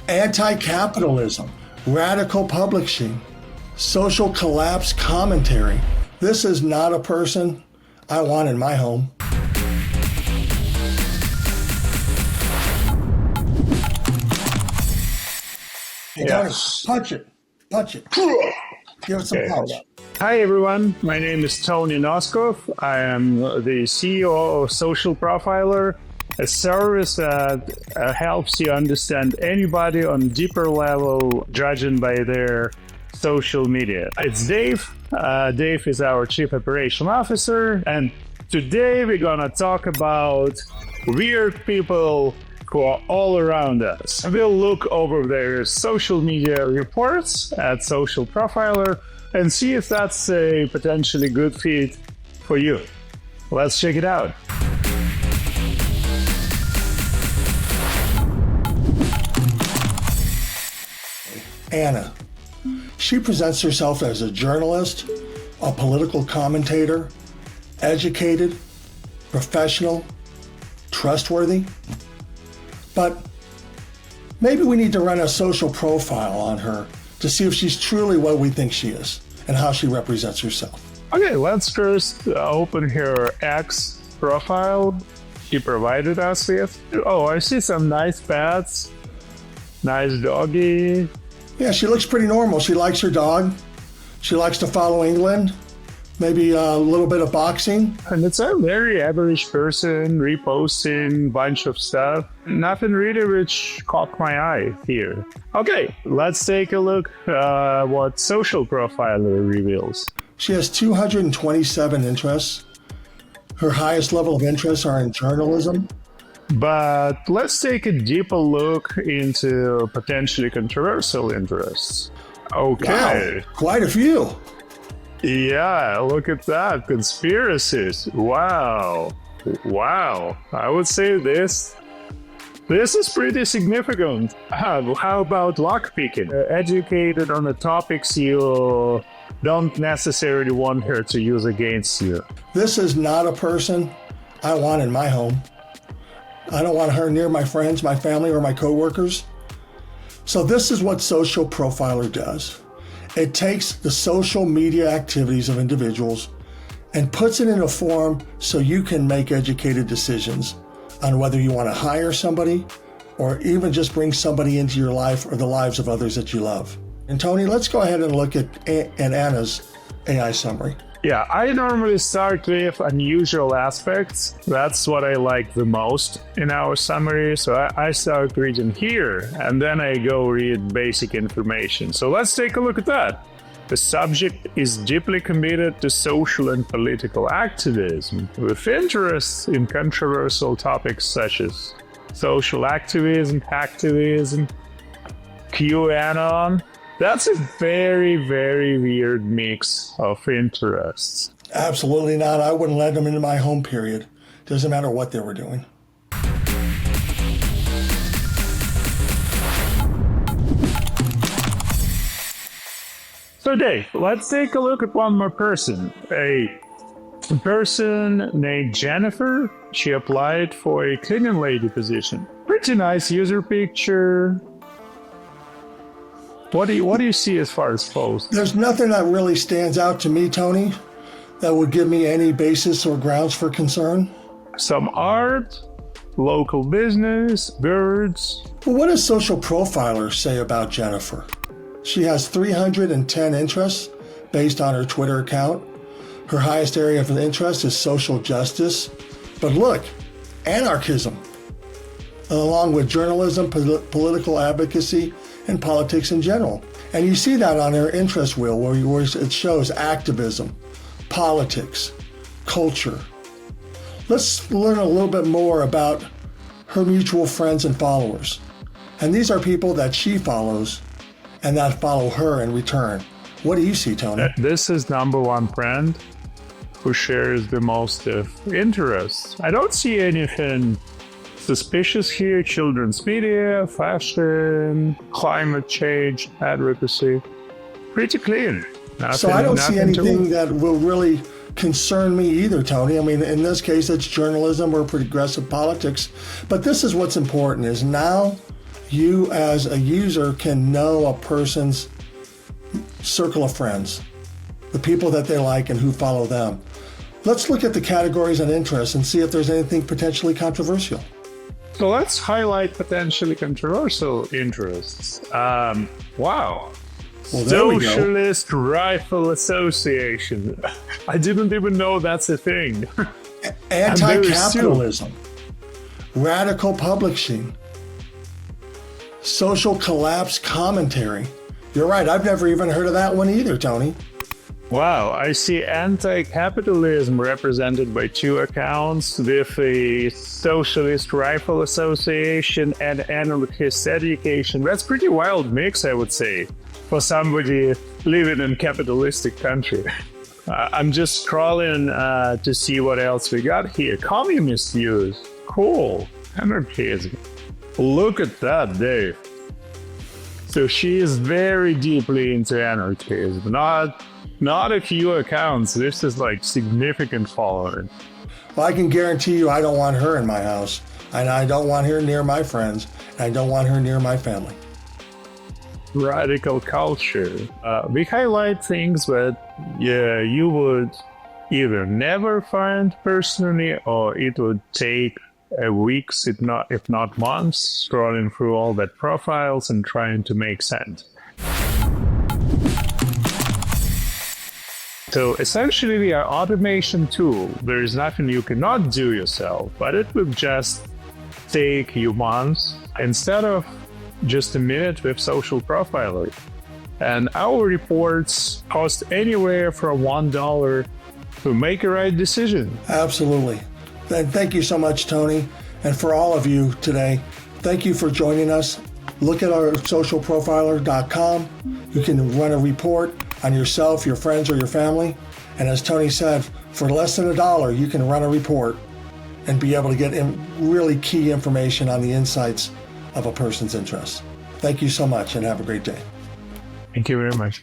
Anti-Capitalism, radical publishing, social collapse commentary. This is not a person I want in my home. Hey, yes. Punch it. Give it some punch. Hi, everyone. My name is Tony Noskov. I am the CEO of Socialprofiler, a service that helps you understand anybody on a deeper level, judging by their social media. It's Dave. Dave is our Chief Operation Officer, and today we're gonna talk about weird people who are all around us. We'll look over their social media reports at Socialprofiler and see if that's a potentially good fit for you. Let's check it out. Anna. She presents herself as a journalist, a political commentator, educated, professional, trustworthy. But maybe we need to run a social profile on her to see if she's truly what we think she is and how she represents herself. Okay, let's first open her X profile she provided us with. Oh, I see some nice pets. Nice doggy. Yeah, she looks pretty normal. She likes her dog. She likes to follow England. Maybe a little bit of boxing. And it's a very average person reposting a bunch of stuff. Nothing really which caught my eye here. Okay, let's take a look what Socialprofiler reveals. She has 227 interests. Her highest level of interests are in journalism. But let's take a deeper look into potentially controversial interests. Okay. Wow, quite a few. Yeah, look at that. Conspiracies. Wow. I would say this is pretty significant. How about lockpicking? Educated on the topics you don't necessarily want her to use against you. This is not a person I want in my home. I don't want her near my friends, my family, or my coworkers. So this is what Socialprofiler does. It takes the social media activities of individuals and puts it in a form so you can make educated decisions on whether you want to hire somebody or even just bring somebody into your life or the lives of others that you love. And Tony, let's go ahead and look at Anna's AI summary. Yeah, I normally start with unusual aspects. That's what I like the most in our summary. So I start reading here, and then I go read basic information. So let's take a look at that. The subject is deeply committed to social and political activism, with interests in controversial topics such as social activism, QAnon. That's a very, very weird mix of interests. Absolutely not. I wouldn't let them into my home, period. Doesn't matter what they were doing. So Dave, let's take a look at one more person. A person named Jennifer. She applied for a cleaning lady position. Pretty nice user picture. What do you see as far as posts? There's nothing that really stands out to me, Tony, that would give me any basis or grounds for concern. Some art, local business, birds. Well, what does Socialprofiler say about Jennifer? She has 310 interests based on her Twitter account. Her highest area of interest is social justice. But look, anarchism, along with journalism, political advocacy, and politics in general. And you see that on her interest wheel where it shows activism, politics, culture. Let's learn a little bit more about her mutual friends and followers. And these are people that she follows and that follow her in return. What do you see, Tony? This is number one friend who shares the most of interests. I don't see anything suspicious here. Children's media, fashion, climate change, advocacy. Pretty clean. So I don't see anything that will really concern me either, Tony. I mean, in this case, it's journalism or progressive politics. But this is what's important, is now you as a user can know a person's circle of friends, the people that they like and who follow them. Let's look at the categories and interests and see if there's anything potentially controversial. So let's highlight potentially controversial interests. Wow. Well, there we go. Socialist Rifle Association. I didn't even know that's a thing. Anti-Capitalism. Radical Publishing. Social Collapse Commentary. You're right, I've never even heard of that one either, Tony. Wow, I see Anti-Capitalism represented by 2 accounts with the Socialist Rifle Association and Anarchist Education. That's pretty wild mix, I would say, for somebody living in a capitalistic country. I'm just scrolling to see what else we got here. Communist views. Cool. Anarchism. Look at that, Dave. So she is very deeply into anarchism. Not a few accounts. This is like significant following. Well, I can guarantee you I don't want her in my house. And I don't want her near my friends. And I don't want her near my family. Radical culture. We highlight things that you would either never find personally, or it would take weeks, if not months, scrolling through all that profiles and trying to make sense. So essentially we are automation tool. There is nothing you cannot do yourself, but it will just take you months instead of just a minute with Socialprofiler. And our reports cost anywhere from $1 to make a right decision. Absolutely. And thank you so much, Tony. And for all of you today, thank you for joining us. Look at our socialprofiler.com. You can run a report on yourself, your friends, or your family. And as Tony said, for less than $1, you can run a report and be able to get really key information on the insights of a person's interests. Thank you so much and have a great day. Thank you very much.